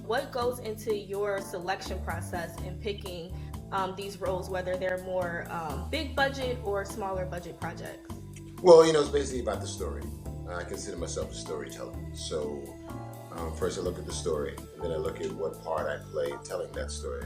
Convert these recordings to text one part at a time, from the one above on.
what goes into your selection process in picking these roles, whether they're more big budget or smaller budget projects? Well, it's basically about the story. I consider myself a storyteller. So first I look at the story, and then I look at what part I play telling that story.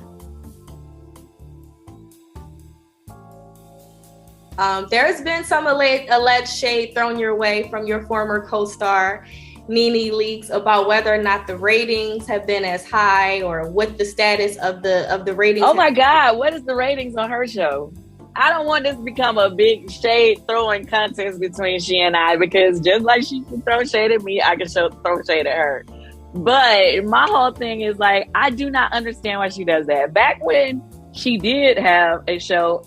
There's been some alleged shade thrown your way from your former co-star, Nene Leakes, about whether or not the ratings have been as high or what the status of the ratings. Oh my God, what is the ratings on her show? I don't want this to become a big shade throwing contest between she and I, because just like she can throw shade at me, I can throw shade at her. But my whole thing is like, I do not understand why she does that. Back when she did have a show,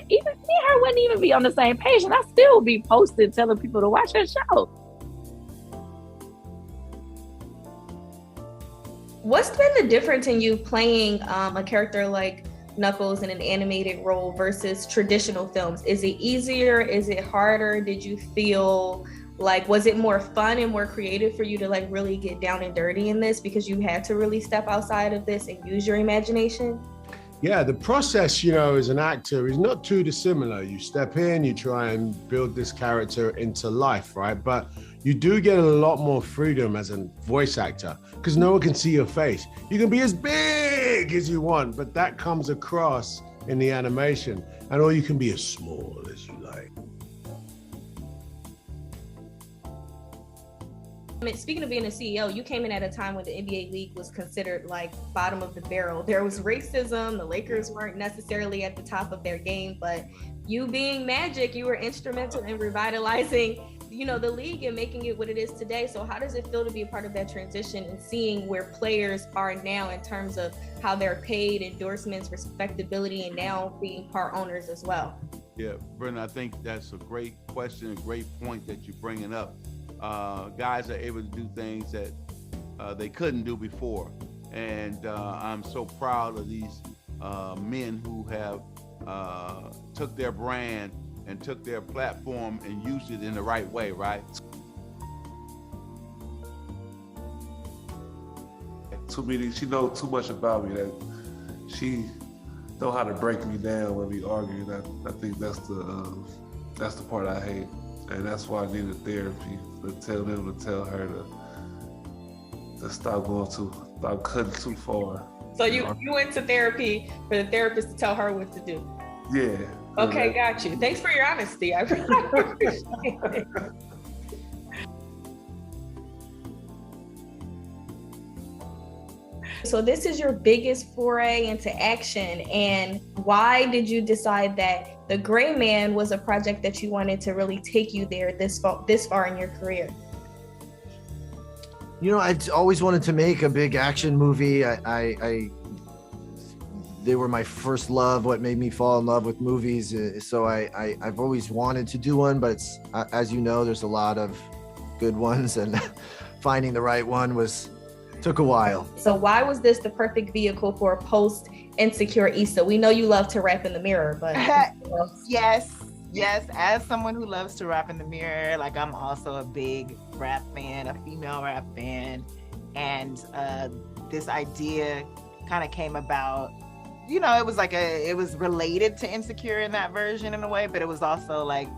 me and her wouldn't even be on the same page, and I still be posting telling people to watch her show. What's been the difference in you playing a character like Knuckles in an animated role versus traditional films? Is it easier? Is it harder? Did you feel like, was it more fun and more creative for you to like really get down and dirty in this because you had to really step outside of this and use your imagination? Yeah, the process, as an actor is not too dissimilar. You step in, you try and build this character into life, right? But you do get a lot more freedom as a voice actor because no one can see your face. You can be as big as you want, but that comes across in the animation, or you can be as small as you like. Speaking of being a CEO, you came in at a time when the NBA league was considered like bottom of the barrel. There was racism. The Lakers weren't necessarily at the top of their game, but you being Magic, you were instrumental in revitalizing, the league and making it what it is today. So how does it feel to be a part of that transition and seeing where players are now in terms of how they're paid, endorsements, respectability, and now being part owners as well? Yeah, Brenda, I think that's a great question, a great point that you're bringing up. Guys are able to do things that they couldn't do before. And I'm so proud of these men who have took their brand and took their platform and used it in the right way, right? Too many, she knows too much about me that she know how to break me down when we argue. I think that's the part I hate. And that's why I needed therapy, to tell them to tell her to stop cutting too far. So you went to therapy for the therapist to tell her what to do? Yeah. Okay, got you. Thanks for your honesty. I really appreciate it. So this is your biggest foray into action, and why did you decide that The Gray Man was a project that you wanted to really take you there this far in your career? I've always wanted to make a big action movie. They were my first love, what made me fall in love with movies. So I've always wanted to do one, but it's, as you know, there's a lot of good ones, and finding the right one took a while. So why was this the perfect vehicle for a post-Insecure Issa? We know you love to rap in the mirror, but... Yes. As someone who loves to rap in the mirror, like I'm also a big rap fan, a female rap fan. And this idea kind of came about, it was related to Insecure in that version in a way, but it was also like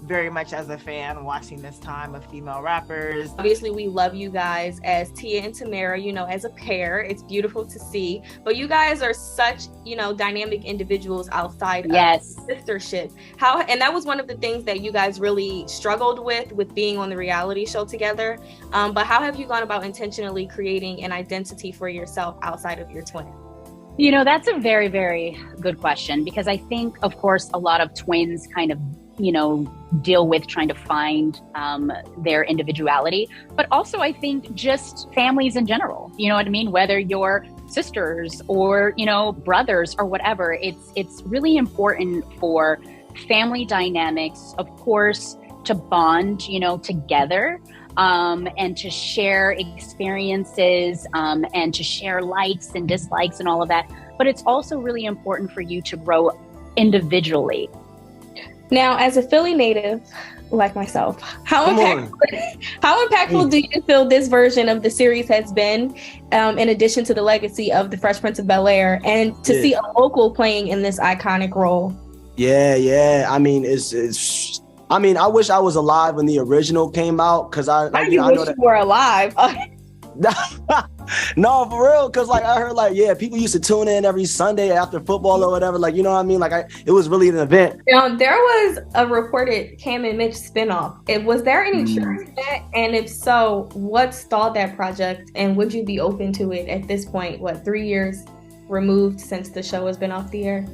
very much as a fan watching this time of female rappers. Obviously, we love you guys as Tia and Tamara, as a pair. It's beautiful to see. But you guys are such, dynamic individuals outside of sistership. And that was one of the things that you guys really struggled with being on the reality show together. But how have you gone about intentionally creating an identity for yourself outside of your twin? That's a very, very good question, because I think, of course, a lot of twins kind of deal with trying to find their individuality, but also I think just families in general, you know what I mean? Whether you're sisters or, brothers or whatever, it's really important for family dynamics, of course, to bond, together, and to share experiences, and to share likes and dislikes and all of that. But it's also really important for you to grow individually. Now, as a Philly native, like myself. How Come impactful do you feel this version of the series has been, in addition to the legacy of the Fresh Prince of Bel-Air, and to see a local playing in this iconic role? Yeah. I mean, I mean, I wish I was alive when the original came out, because I wish know that you were alive. No, for real, because like I heard, like, yeah, people used to tune in every Sunday after football or whatever, like, you know what I mean, like it was really an event. There was a reported Cam and Mitch spinoff. Was there any truth to that? And if so, what stalled that project, and would you be open to it at this point, 3 years removed since the show has been off the air?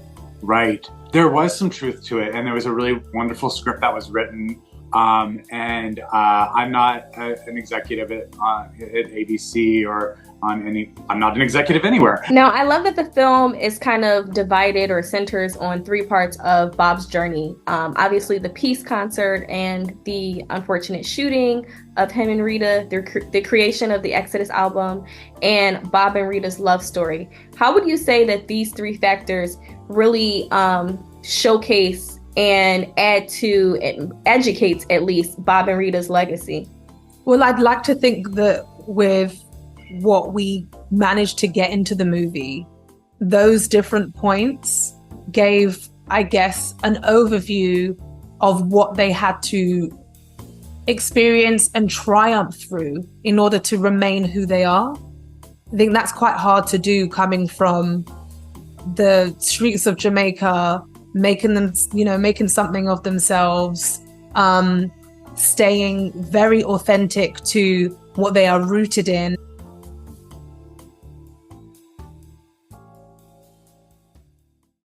Right. There was some truth to it, and there was a really wonderful script that was written. And I'm not an executive at ABC or I'm not an executive anywhere. Now, I love that the film is kind of divided or centers on 3 parts of Bob's journey. Obviously, the peace concert and the unfortunate shooting of him and Rita, the creation of the Exodus album, and Bob and Rita's love story. How would you say that these 3 factors really showcase and add to, it educates at least, Bob and Rita's legacy? Well, I'd like to think that with what we managed to get into the movie, those different points gave, I guess, an overview of what they had to experience and triumph through in order to remain who they are. I think that's quite hard to do, coming from the streets of Jamaica, making something of themselves, staying very authentic to what they are rooted in.